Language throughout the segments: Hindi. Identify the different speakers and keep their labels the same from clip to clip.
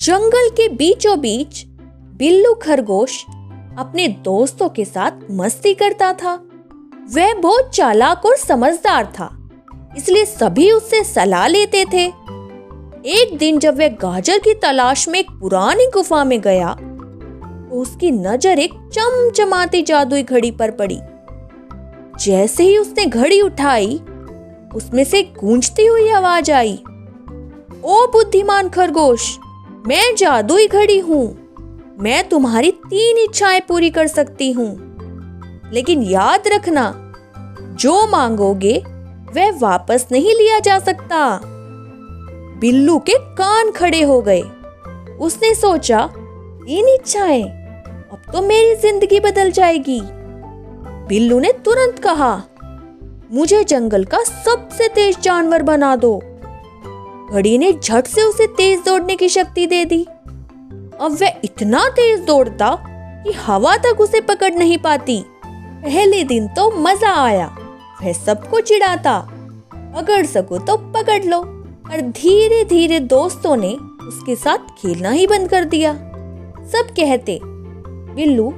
Speaker 1: जंगल के बीचों बीच बिल्लू खरगोश अपने दोस्तों के साथ मस्ती करता था। वह बहुत चालाक और समझदार था, इसलिए सभी उससे सलाह लेते थे। एक दिन जब वह गाजर की तलाश में एक पुरानी गुफा में गया तो उसकी नजर एक चमचमाती जादुई घड़ी पर पड़ी। जैसे ही उसने घड़ी उठाई, उसमें से गूंजती हुई आवाज आई, ओ बुद्धिमान खरगोश, मैं जादुई घड़ी हूं। मैं तुम्हारी 3 इच्छाएं पूरी कर सकती हूं, लेकिन याद रखना, जो मांगोगे वह वापस नहीं लिया जा सकता। बिल्लू के कान खड़े हो गए। उसने सोचा, 3 इच्छाएं, अब तो मेरी जिंदगी बदल जाएगी। बिल्लू ने तुरंत कहा, मुझे जंगल का सबसे तेज जानवर बना दो। घड़ी ने झट से उसे तेज दौड़ने की शक्ति दे दी। अब वह इतना तेज दौड़ता कि हवा तक उसे पकड़ नहीं पाती। पहले दिन तो मजा आया, वह सबको चिढ़ाता, पकड़ सको तो पकड़ लो। और धीरे धीरे दोस्तों ने उसके साथ खेलना ही बंद कर दिया। सब कहते, बिल्लू,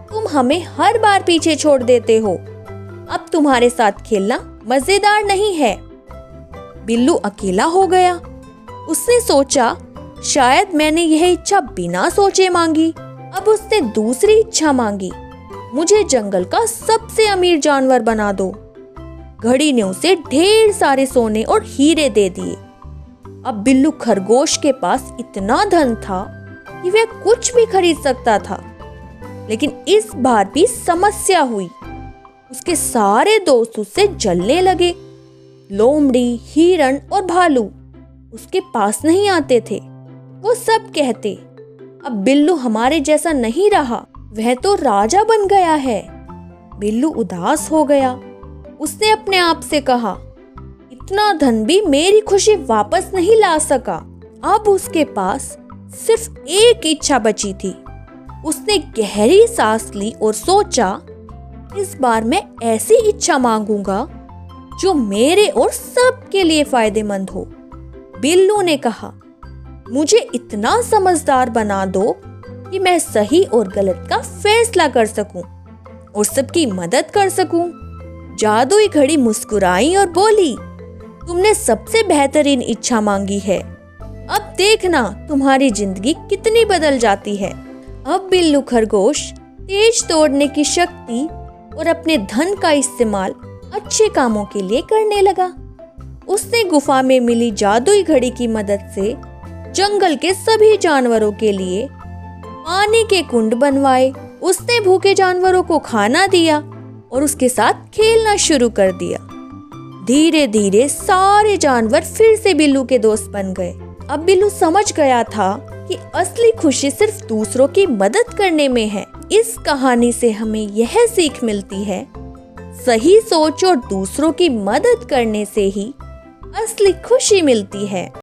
Speaker 1: तुम हमें हर बार पीछे छोड़ देते हो, अब तुम्हारे साथ खेलना मजेदार नहीं है। बिल्लू अकेला हो गया। उसने सोचा, शायद मैंने यह इच्छा बिना सोचे मांगी। अब उसने दूसरी इच्छा मांगी, मुझे जंगल का सबसे अमीर जानवर बना दो। घड़ी ने उसे ढेर सारे सोने और हीरे दे दिए। अब बिल्लू खरगोश के पास इतना धन था कि वह कुछ भी खरीद सकता था। लेकिन इस बार भी समस्या हुई। उसके सारे दोस्त उससे जलने लगे। लोमड़ी, हिरण और भालू उसके पास नहीं आते थे। वो सब कहते, अब बिल्लू हमारे जैसा नहीं रहा, वह तो राजा बन गया है। बिल्लू उदास हो गया। उसने अपने आप से कहा, इतना धन भी मेरी खुशी वापस नहीं ला सका। अब उसके पास सिर्फ एक इच्छा बची थी। उसने गहरी सांस ली और सोचा, इस बार मैं ऐसी इच्छा मांगूंगा जो मेरे और सबके लिए फायदेमंद हो। बिल्लू ने कहा, मुझे इतना समझदार बना दो कि मैं सही और गलत का फैसला कर सकूं और सबकी मदद कर सकूं। जादुई घड़ी मुस्कुराई और बोली, तुमने सबसे बेहतरीन इच्छा मांगी है। अब देखना तुम्हारी जिंदगी कितनी बदल जाती है। अब बिल्लू खरगोश तेज दौड़ने की शक्ति और अपने धन का इस्तेमाल अच्छे कामों के लिए करने लगा। उसने गुफा में मिली जादुई घड़ी की मदद से जंगल के सभी जानवरों के लिए पानी के कुंड बनवाए। उसने भूखे जानवरों को खाना दिया और उसके साथ खेलना शुरू कर दिया। धीरे धीरे सारे जानवर फिर से बिल्लू के दोस्त बन गए। अब बिल्लू समझ गया था कि असली खुशी सिर्फ दूसरों की मदद करने में है। इस कहानी से हमें यह सीख मिलती है, सही सोच और दूसरों की मदद करने से ही असली खुशी मिलती है।